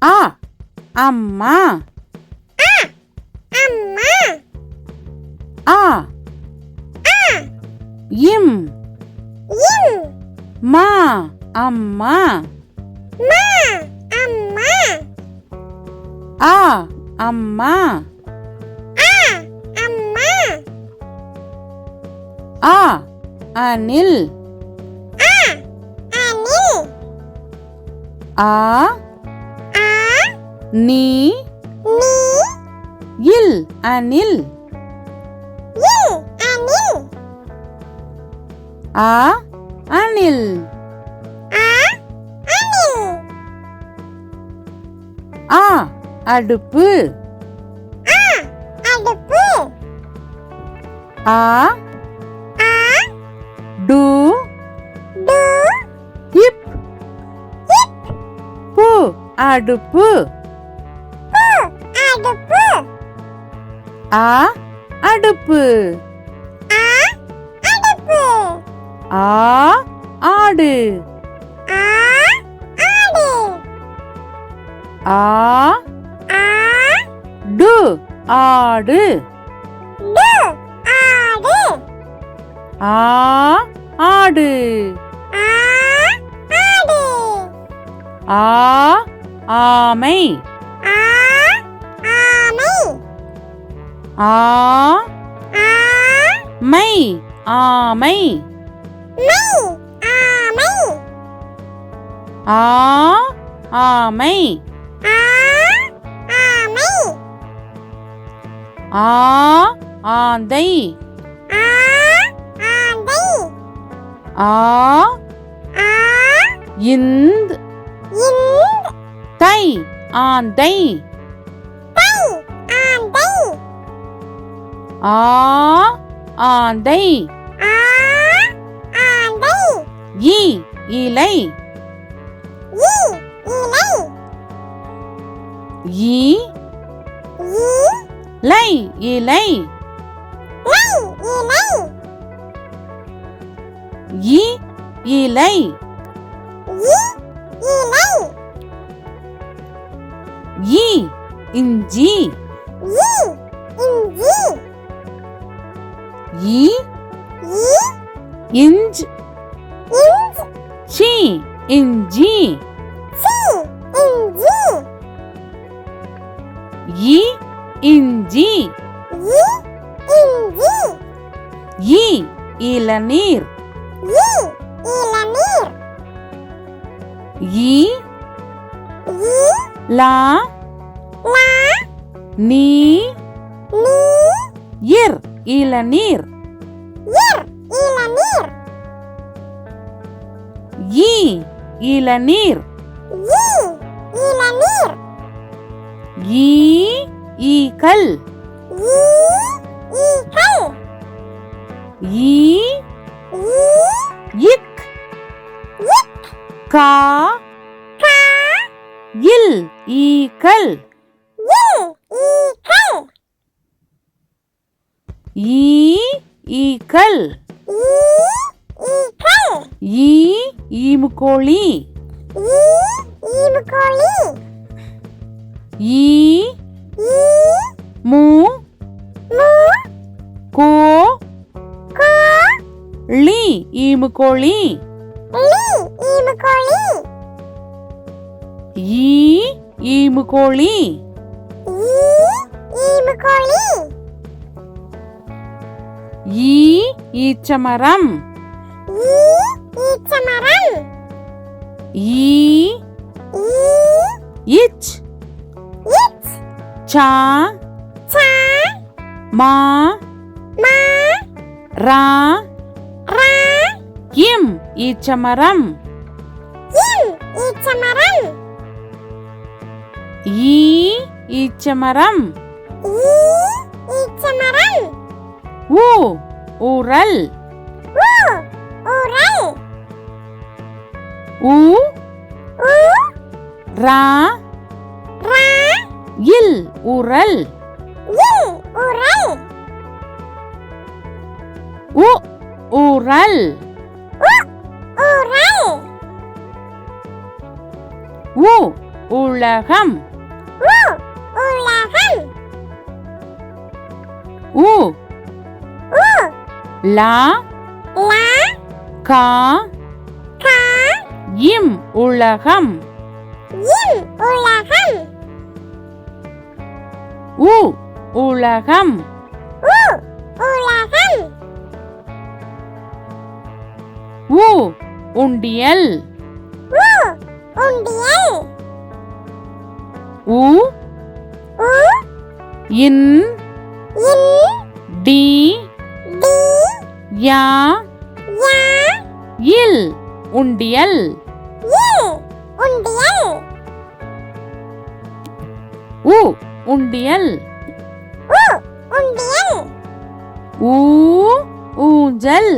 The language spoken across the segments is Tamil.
அ அம்மா. அம்மா. ஆ இம் இம். மா அம்மா. மா அம்மா. ஆ அம்மா. அம்மா. ஆ அணில். அணில். ஆ ஆ நீ நீ இல் அணில். இல் அணில். ஆ அணில். ஆ அணில். ஆ அடுப்பு. அடுப்பு. ஆ ஆ டு டு இப் இப். பு அடுப்பு. பு அடுப்பு. ஆ அடுப்பு. ஆ அடுப்பு. ஆ ஆடு. ஆ ஆடு. ஆ ஆ டு ஆடு. டு ஆடு. ஆ ஆடு. ஆ ஆடு. ஆ ஆமை. ஆ ஆமை. ஆ ஆ மை ஆமை. மை ஆமை. ஆ ஆமை. ஆ ஆமை. ஆ ஆந்தை. ஆ ஆந்தை. ஆ ஆ இந்த் இந்த். தை ஆந்தை. தை ஆந்தை. ஆ ஆந்தை. ஆ ஆந்தை. இ இலை. இ இலை. இ இ லை இலை. லை இலை. இ இலை. இ இலை. இ இஞ்சி. இ இஞ்சி. இ இ இஞ்ச் இஞ்ச். சி இஞ்சி. சி இஞ்சி. இ இஞ்சி. இ இஞ்சி. இ இளநீர். இ இளநீர். இ இ லா லா நீ நீ இர் இளநீர். இர் இளநீர். இ இளநீர். இ இளநீர். ஈ ஈக்கள். இ ஈக்கள். ஈ இ இக் இக். கா கா இல் ஈக்கள். இல் ஈக்கள். ஈ ஈக்கள். இ ஈக்கள். ஈ ஈமுக்கோழி. இ ஈமுக்கோழி. ஈ இ மூ மு கோ கோ ளி ஈமுக்கோழி. லி ஈமுக்கோழி. ஈ ஈமுக்கோழி. இ ஈமுக்கோழி. ஈ ஈச்சமரம். இ ஈச்சமரம். ஈ இ இச் இச். சா சா மா மா ரா ரா இம் ஈச்சமரம். இம் ஈச்சமரம். ஈ ஈச்சமரம். இ ஈச்சமரம். ஊ ஊரல். உ உரல். ஊ உ ரா ரா இல் உரல். இல் உரல். உ ஊரல். உ உரல். ஊ உலகம் உலகம் உ உ லா லா கா கா இம் உலகம் இம் உலகம் உ உலகம் உ உலகம் உ உண்டியல் உ உண்டியல் உ உ இன் இன் டி டி யா யா இல் உண்டியல் இல் உண்டியல் உ உண்டியல் உ உண்டியல் ஊ ஊஞ்சல்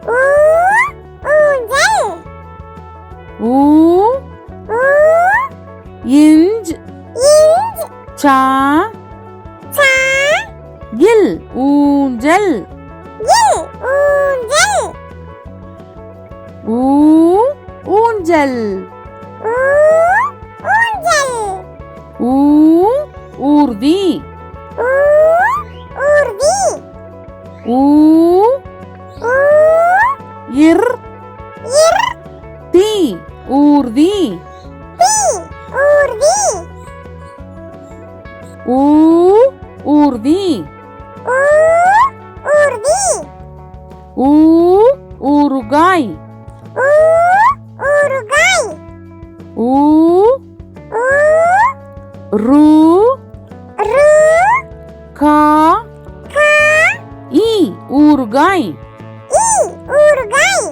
ஊ ஊஞ்சல் ஊ ஊ இஞ்ச் இஞ்ச் சா சா இல் ஊஞ்சல் இல் ஊஞ்சல் ஊ ஊஞ்சல் ஊ ஊஞ்சல் ஊ ஊர்தி ஊ ஊர்தி ஊ ஊ இர் இர் தி ஊர்தி தி ஊர்தி ஊ ஊர்தி ஊ ஊர்தி ஊ ஊறுகாய் ஊ ஊறுகாய் ஊ ஊ ரு ரு கா கா இ ஊறுகாய் இ ஊறுகாய்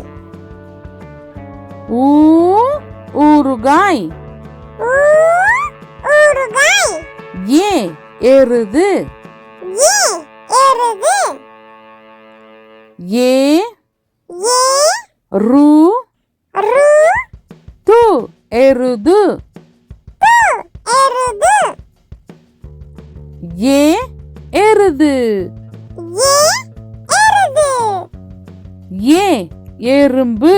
ஊ ஊறுகாய் ஊ ஊறுகாய் ஏ எருது ஏ எருது ஏ ஏ ரு ரு து எருது து எருது ஏ எருது ஏ எருது ஏ எறும்பு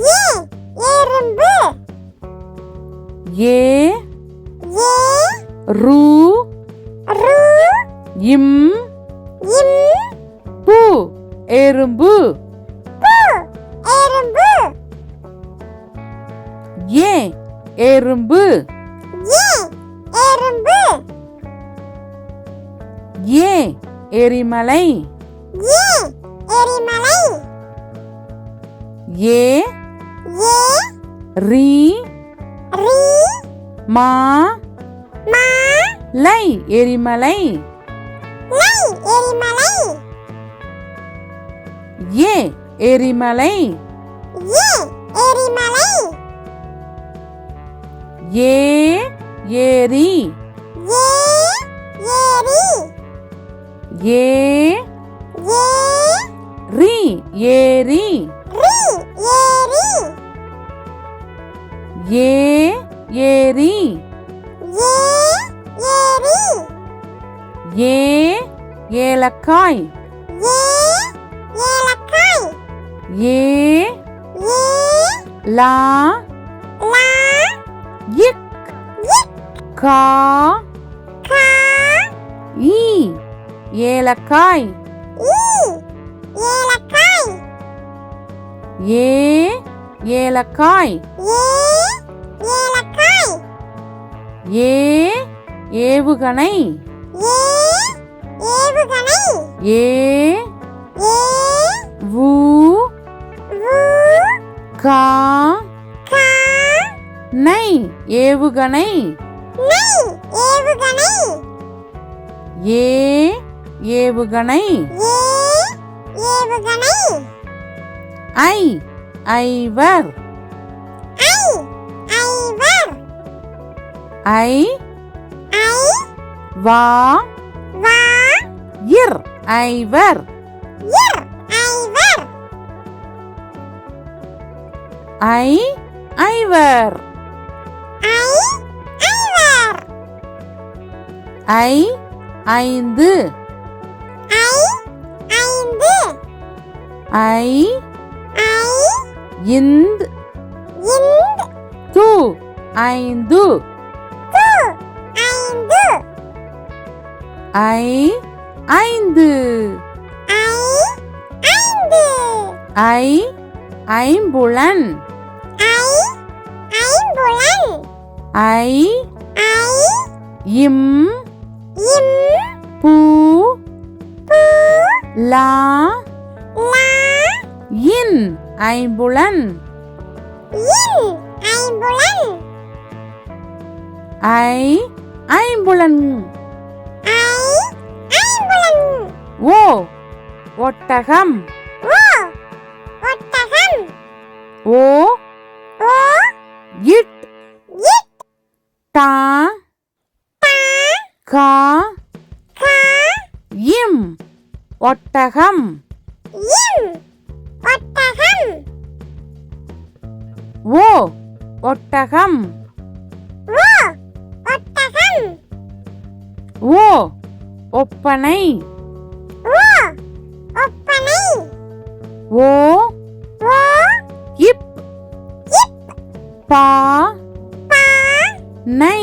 ஏ எறும்பு ஏ ஏ ரு ரு இம் இம் பு எறும்பு பு எறும்பு ஏ எறும்பு ஏ எறும்பு ஏ எரிமலை ஏ எரிமலை ஏ ஏ ரி ரி மா மா லை எரிமலை லை எரிமலை ஏ எரிமலை ஏ எரிமலை ஏ ஏரி ஏ ஏரி ஏ ஏ ரி ஏரி ரி ஏரி ஏ ஏரி ஏ ஏரி ஏ ஏலக்காய் ஏ ஏலக்காய் ஏ ஏ லா லா இக் இக் கா கா ஈ ஏலக்காய் ஈ ஏலக்காய் ஏ ஏலக்காய் ஏ ஏலக்காய் ஏ ஏவுகணை ஏ ஏவுகணை ஏ ஏ வு வு கா கா நை ஏவுகணை நை ஏவுகணை ஏ ஏவுகணை ஏ ஏவுகணை ஐ ஐவர் ஐ ஐவர் ஐ ஐ வா வா இர் ஐவர் இர் ஐவர் ஐ ஐவர் ஐ ஐவர் ஐ ஐந்து ஐ ஐந்து ஐ ஐ இந்த் இந்த் து ஐந்து கு ஐந்து ஐ ஐந்து ஐ ஐந்து ஐ ஐம்புலன் ஐ ஐம்புலன் ஐ ஐ இம் இம் பூ பூ லா லா இன் ஐம்புலன் இன் ஐம்புலன் ஐ ஐம்புலன் ஐ ஐம்புலன் ஓ ஒட்டகம் ஓ ஒட்டகம் ஓ ஓ இட் இட் டா டா கா கா இம் ஒட்டகம் இம் ஒட்டகம் ஓ ஒட்டகம் ஓ ஒட்டகம் ஓ ஒப்பனை ஓ ஒப்பனை ஓ ஓ இப் இப் பா பா நை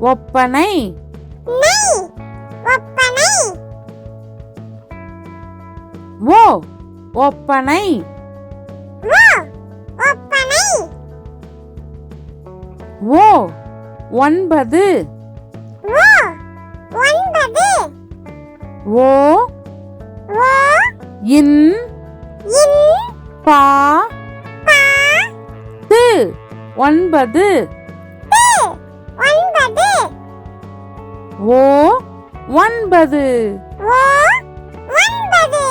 ஒப்பனை நெய் ஒப்பனை ஓ ஒப்பனை ஓ ஒப்பனை ஓ ஒன்பது ஓ ஒன்பது ஓ ஓ இன் இன் பா பா து ஒன்பது து ஒன்பது ஓ ஒன்பது ஓ ஒன்பது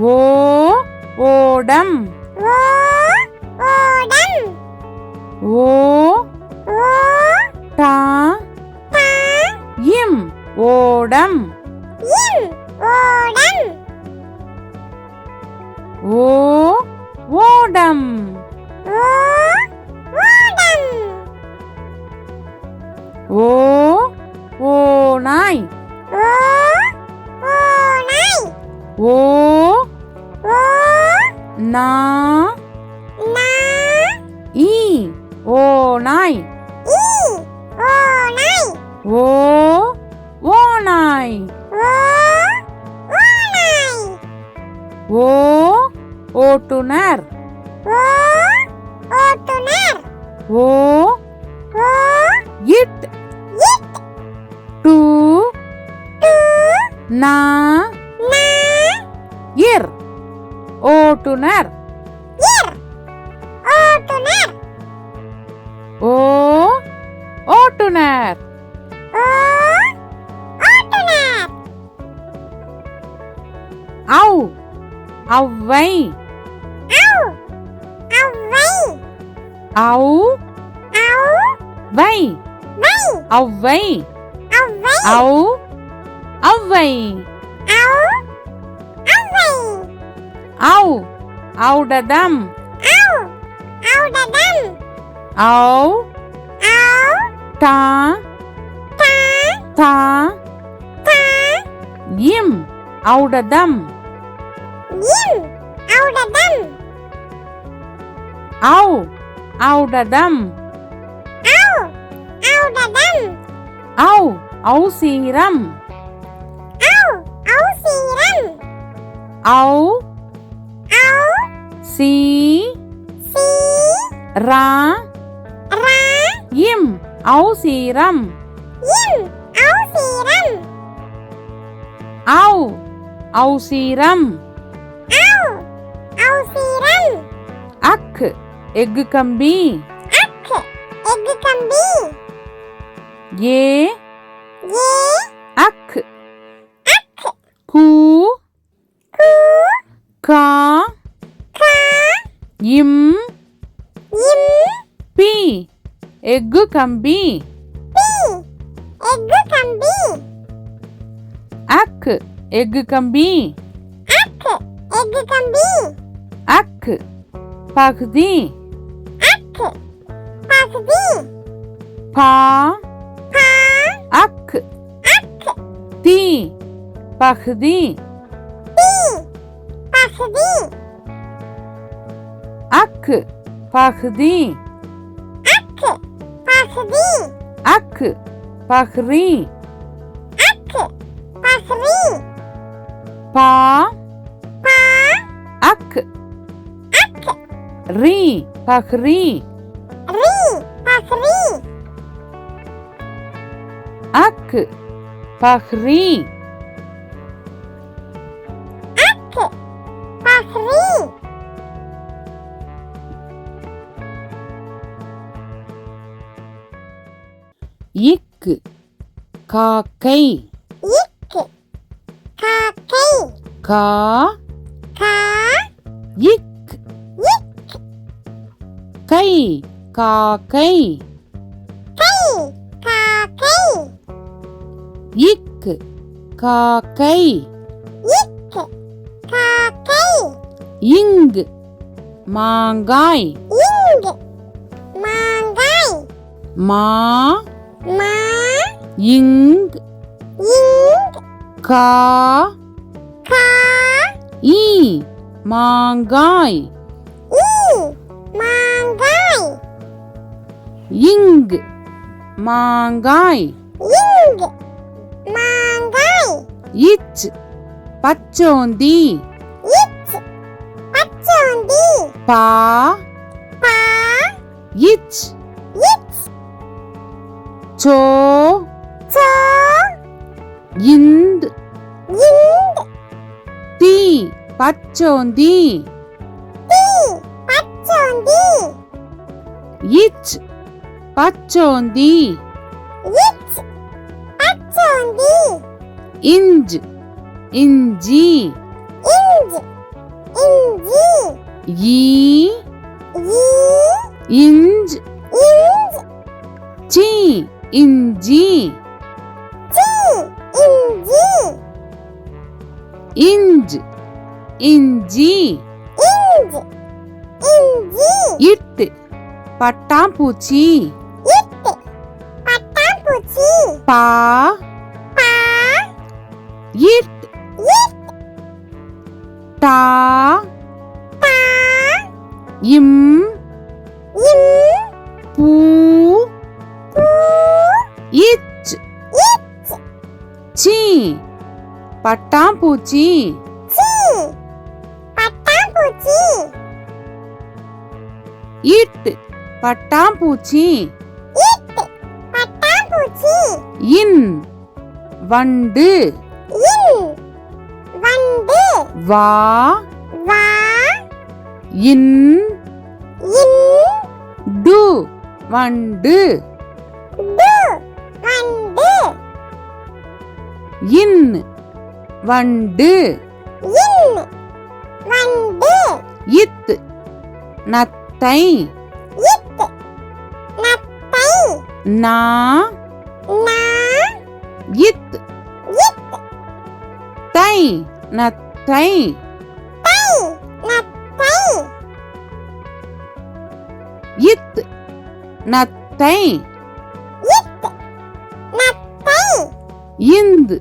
ஓ ஓடம் ஓ ஓடம் ஓ ஓ டா டா இம் ஓடம் இம் ஓடம் ஓ ஓடம் ஓ ஓடம் ஓ ஓநாய் ஓ ஓநாய் ஓ ஓ நா நா ஈ ஓநாய் ஈ ஓநாய் ஓ ஓநாய் ஓ ஓநாய் ஓ ஓட்டுனர் ஓ ஓட்டுனர் ஓ ஓ இட் இட் டு டு நா நா இர் ஓட்டுனர் இர் ஓட்டுனர் ஓ ஓட்டுனர் ஓ ஓட்டுனர் ஔ ஔவை ஔ ஔவை ஔ ஔ வை வை ஔவை ஔவை ஔ ஔவை ஔ ஔவை ஔ ஔடதம் ஔ ஔடதம் ஔ ஔ டா டா தா டா இம் ஔடதம் இம் ஔடதம் ஔ ஔடதம் ஔ ஔடதம் ஔ ஔசீரம் ஔ ஔசீரம் ஔ ஔ சி சி ரா ரா இம் ஔசீரம் இம் ஔசீரம் ஔ ஔசீரம் ஔ ஔசீரம் அக் எஃகு கம்பி அக் எஃகு கம்பி ஏ ஏ அக் அக் கூ கு கா கா இம் இம் பி எஃகு கம்பி பி எஃகு கம்பி அக் எஃகு கம்பி அக் எஃகு கம்பி அக் பகுதி அக் பகுதி பா பா அக் அக் தி பகுதி தி பகுதி அக் பகுதி அக் அக்கு பஹ்ரி அக்கு பஹ்ரி பா பா அக்கு அக்கு ரி பஹ்ரி ரி பஹ்ரி அக்கு பஹ்ரி அக்கு பஹ்ரி இக்கு காக்கை இக்கு காக்கை கா கா இக் கை காக்கை கை காக்கை இக்கு காக்கை இக்கு காக்கை இங்கு மாங்காய் இங்கு மாங்காய் மா மா இங் இங்கு கா கா ஈ மாங்காய் ஈ மாங்காய் இங்கு மாங்காய் இங்கு மாங்காய் இச் பச்சோந்தி இச் பச்சோந்தி பா பா இச் இச் சோ சோ இந்த் இந்து தி பச்சோந்தி தி பச்சோந்தி இச் பச்சோந்தி இச் பச்சோந்தி இஞ்ச் இஞ்சி இஞ்சி இஞ்சி ஈ ஈ இஞ்ச் இஞ்சி சி இஞ்சி சி இஞ்சி இஞ்ச் இஞ்சி இஞ்சி இஞ்சி இட்டு பட்டாம்பூச்சி இட்டு பட்டாம்பூச்சி பா பா இட் இட் டா டா இம் இம் பூ பூ இச் இச் சி பட்டாம்பூச்சி சி பட்டாம்பூச்சி இட்டு பட்டாம்பூச்சி இட்டு பட்டாம்பூச்சி இன் வண்டு இன் வண்டு வா வா இன் இன் டு வண்டு டு வண்டு இன் வண்டு இன் வண்டு இத் நத்தை இத்து நத்தை நா நா இத் இத்து தை நத்தை தை நத்தை இத் நத்தை இத்து நத்தை இந்து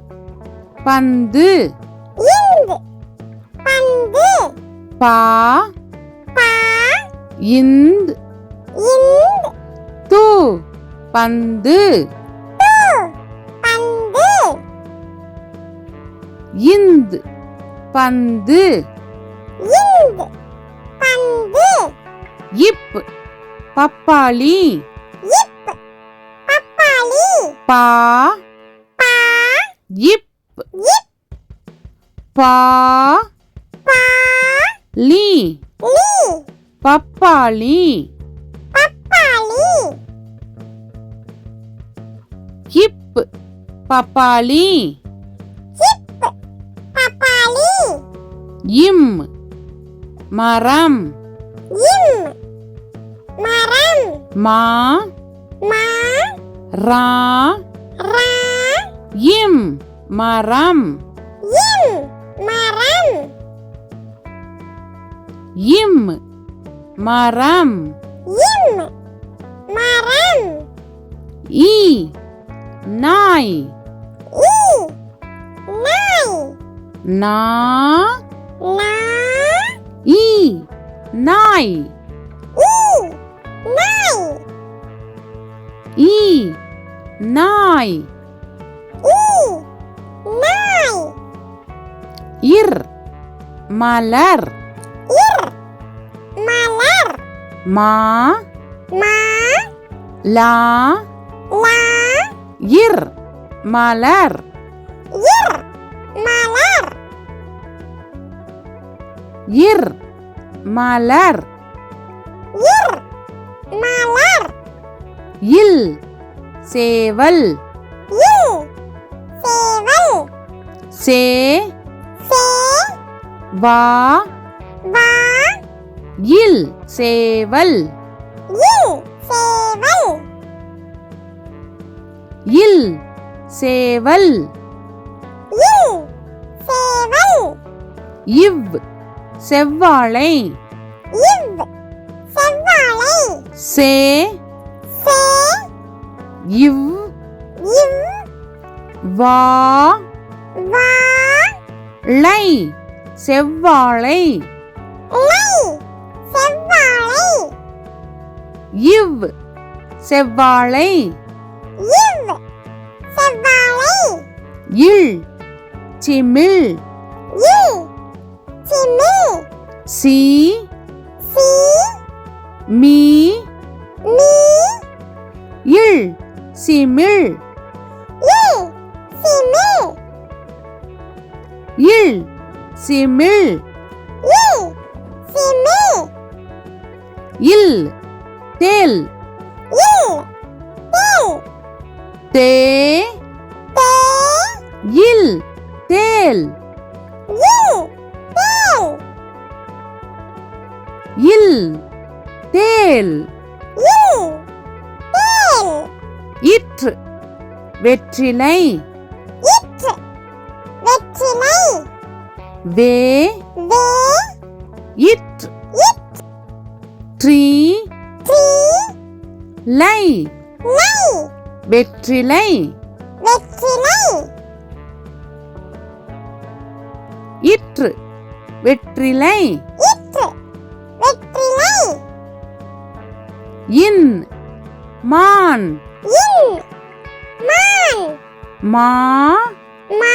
பந்து இந்து பந்து பா பா இந்த் இந்து து பந்து து பந்து இந்த் பந்து இந்து பந்து இப் பப்பாளி இப்பு பப்பாளி பா பா இப் இப் பா பா லி லி பப்பாளி பப்பாளி இப் பப்பாளி இப்பு பப்பாளி இம் மரம் இம் மரம் மா மா ரா ரா இம் மரம் இம் மரம் இம் மரம் இம் மரம் ஈ நாய் ஈ நாய் நா நா ஈ நாய் ஈ நாய் ஈ நாய் நாய் இர் மலர் மலர் மா மா லா லா இர் மலர் மலர் இர் மலர் மலர் இல் சேவல் சேவல் சே சே வா வா இல் சேவல் சேவல் இல் சேவல் சேவல் இவ் செவ்வாழை செவ்வாழை சே சே இவ் வா வா ளை செவ்வாழை லை செவ்வாழை இவ் செவ்வாழை செவ்வாழை இல் சிமிழ் சிமி சி சி மீ மீ இல் சிமிழ் சிமி இல் சிமிழ் சிமி இல் தேல் தே இல் தேல் இல் தேல் இற்று வெற்றிலை வெற்றிலை வே வே இற்று ட்ரீ ட்ரீ லை லை வெற்றிலை வெற்றிலை இற்று வெற்றிலை இற்று வெற்றிலை இன் மான் இன் மான் மா மா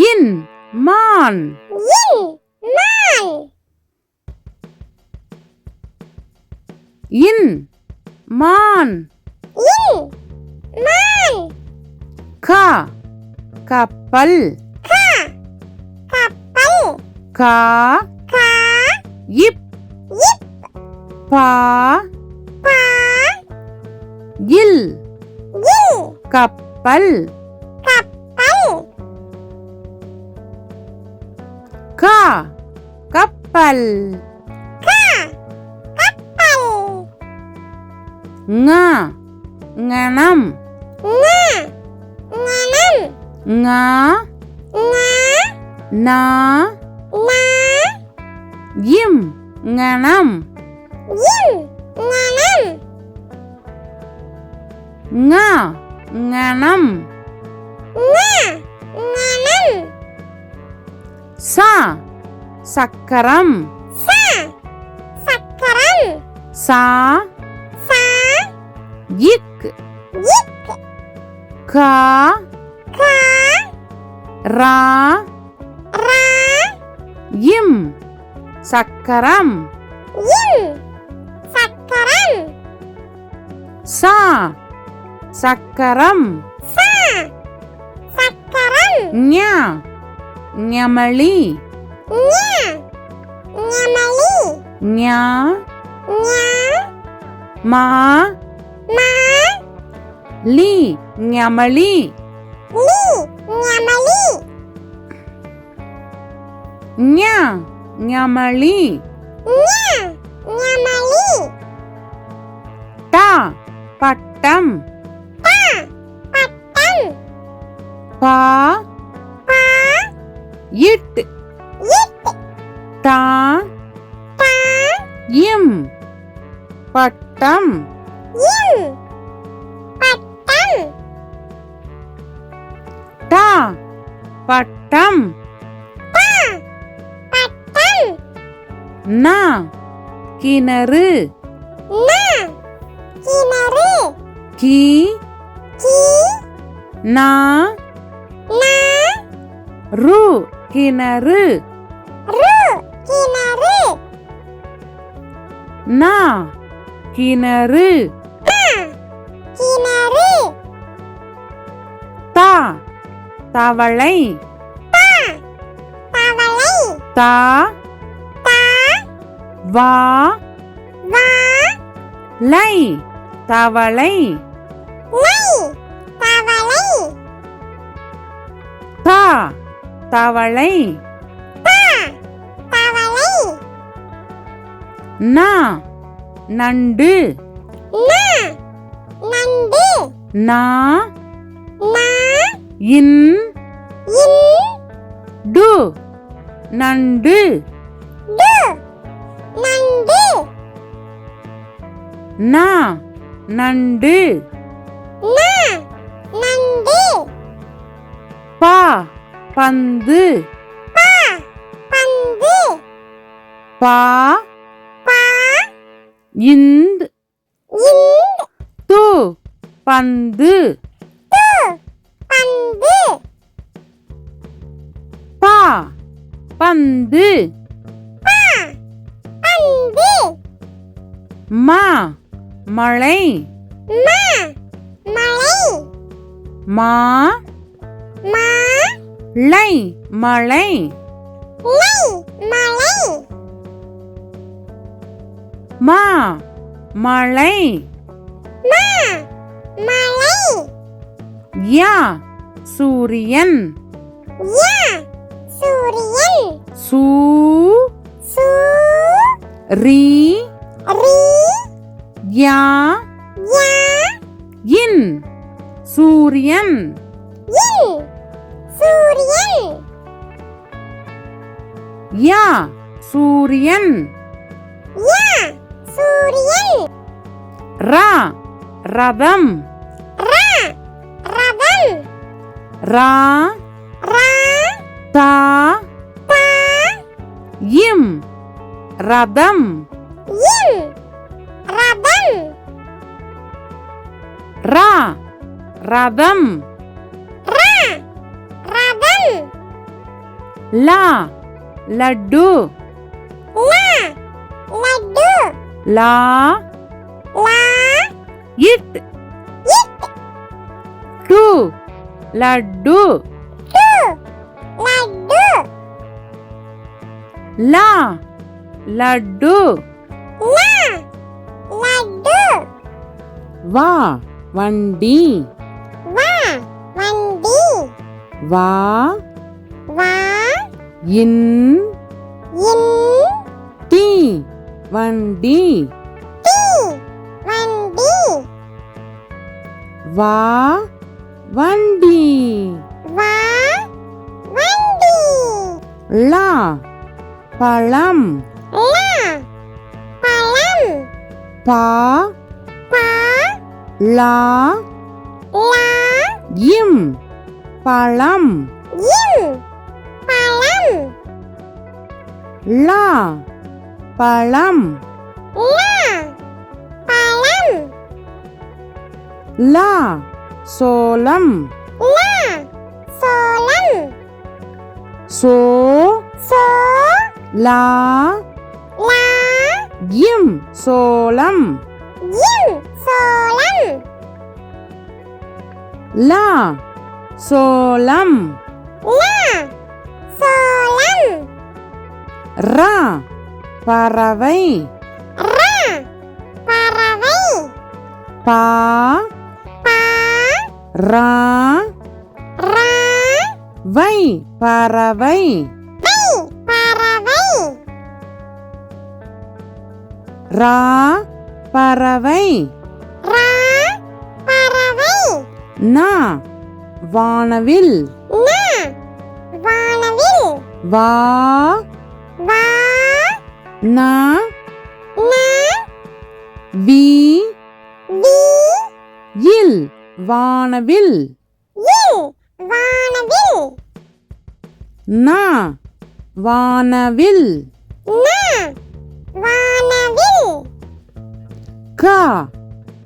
இன் மான் இன் மான் இன் மான் இன் மான் கா கப்பல் கா கப்பல் கா கா இப் இப் பா பா இல் இல் கப்பல் கப்பல் கா கப்பல் கா கப்பல் ங ஞனம் ஞ ஞனம் ஞ ஞ நா ந இம் ஞனம் இம் ஞனம் ஞ ஞனம் ஞ ஞனம் சா சக்கரம் ச சக்கரம் சா ச இக் இக் கா கா ரா ரா இம் சக்கரம் இம் சக்கரம் சா சக்கரம் ச சக்கரம் ஞ ஞமளி ஞ ஞமளி ஞ ஞ மா மா லி ஞமளி லி ஞமளி ஞ ஞமளி ஞ ஞமளி டா பட்டம் பா பட்டம் பா பா இட் இட் டா பா இம் பட்டம் இம் பட்டம் டா பட்டம் பா பட்டம் நா கிணறு ந கிணறு கி நா நா ரு கிணறு ரு கிணறு நா கிணறு நா கிணறு தா தவளை தா தவளை தா தா வா வா லை தவளை லை தவளை தா தவளை தா தவளை நா நண்டு நா நண்டு நா நா இன் இன் டு நண்டு டு நண்டு நா நண்டு நா நண்டு பா பந்து பா பந்து பா பா இந்த் இந்த் து பந்து து பந்து பா பந்து பா பந்து மா மழை மா மழை மா மா லை மழை லை மழை மா மழை மா மழை யா சூரியன் யா சூரியன் சூ சூ ரி ரி யா யா இன் சூரியன் இன் சூரியன் யா சூரியன் யா சூரியன் ரா ரதம் ரா ரதம் ரா ரா தா தா இம் ரதம் இம் ரதம் ரா ரதம் ரா ரதம் லா லட்டு லா லட்டு லா லா இட் இட் டு லட்டு டு லட்டு லா லட்டு லா லட்டு வா வண்டி வா வண்டி வா வா இன் இன் டி வண்டி டி வண்டி வா வண்டி வா வண்டி லா பழம் லா பழம் பா பா லா லா இம் பழம் இம் பழம் லா பழம் லா பழம் லா சோளம் லா சோளம் சோ சோ லா லா இம் சோளம் இம் சோளம் லா சோளம் லா சோளம் ரா பறவை ரா பறவை பா பா ரா ரா வை பறவை வை பறவை ரா பறவை ரா பறவை நா வானவில் நா வானவில் வா வா நா நா வி வி இல் வானவில் இல் வானவில் நா வானவில் நா வானவில் கா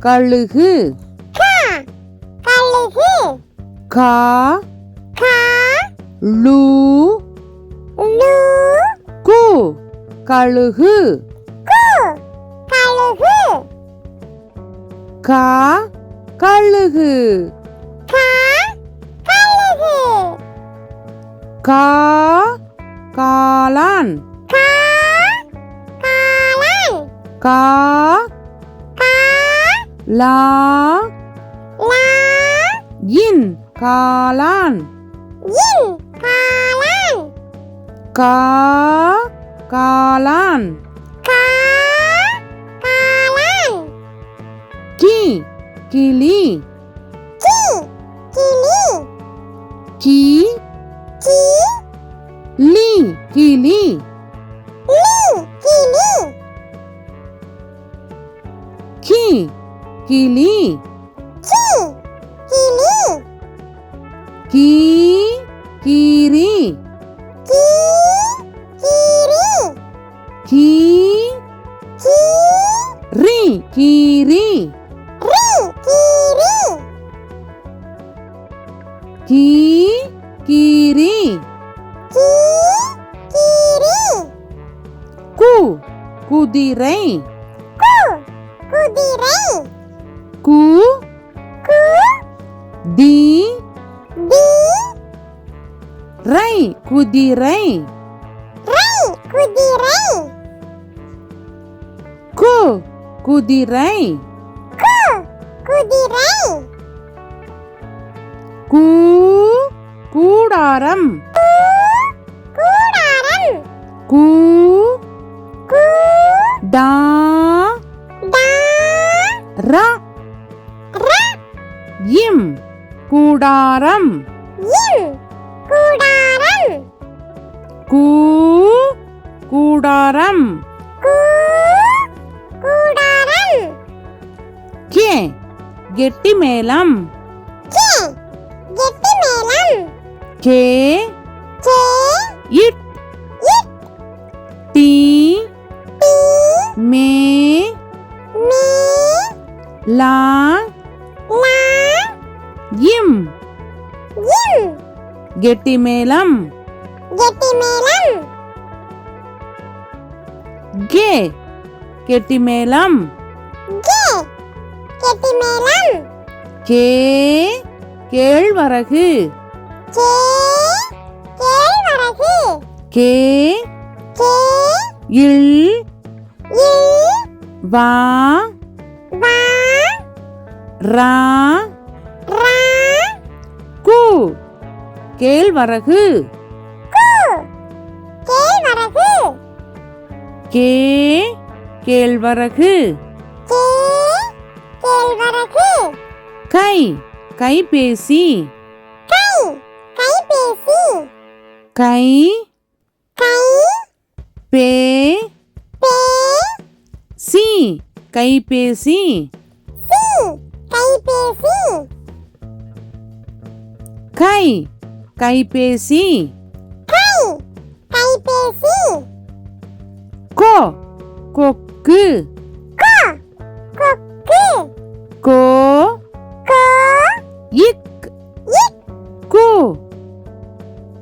கழுகு கா கழுகு கா கா கா லு லு கு கழுகு கு கழுகு கா கழுகு கா கழுகு கா காளான் கா காளான் கா கா லா லா இன் காளான் இன் காளான் கா காளான் கா காளான் கி கிளி கி கிளி கி கி லி கிளி லி கிளி கி கிளி கி கிளி கீ கீரி கி கீரி கீ கி ரி கீரி ரி கீரி கீ கீரி கி கீரி கு குதிரை கு குதிரை கு கு தி தி ரை குதிரை ரை குதிரை கு குதிரை கு குதிரை கூ கூடாரம் கூடாரம் கூ கு டா டா ர ர இம் கூடாரம் இம் கூடாரம் கூ கூடாரம் கு கூடாரம் கே கெட்டி மேளம் கே கெட்டி மேளம் கே கே இட் இட் டி டி மே மீ லா லா இம் இம் கெட்டி மேளம் கெட்டி மேளம் கே கெட்டி மேளம் கே கெட்டி மேளம் கே கேழ்வரகு கே கேழ்வரகு கே கே இல் இல் வா வா ரா ரா கு கேழ்வரகு கு கேழ்வரகு கே கேழ்வரகு கே கேழ்வரகு கை கைபேசி கை கைபேசி கை கை பே பே சி கைபேசி சி கைபேசி கை கைபேசி கை கைபேசி கோ கொக்கு கோ கொக்கு கோ கோ இக் இக் கு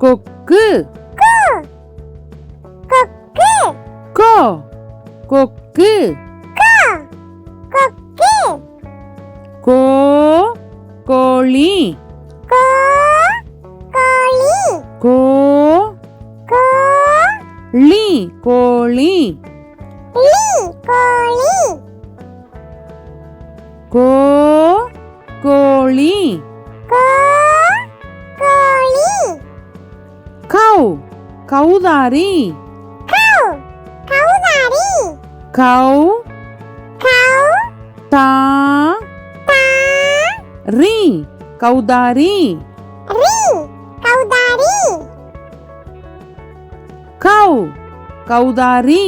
கொக்கு கு கொக்கு கோ கொக்கு கோ கொக்கு கோ கோழி கோ கோழி கோ கோ லி கோழி லி கோழி கோ கோழி கோ கோழி கௌ கௌதாரி கௌ கௌதாரி கௌ கௌ தா தா ரி கௌதாரி ரி கௌதாரி கௌ கௌதாரி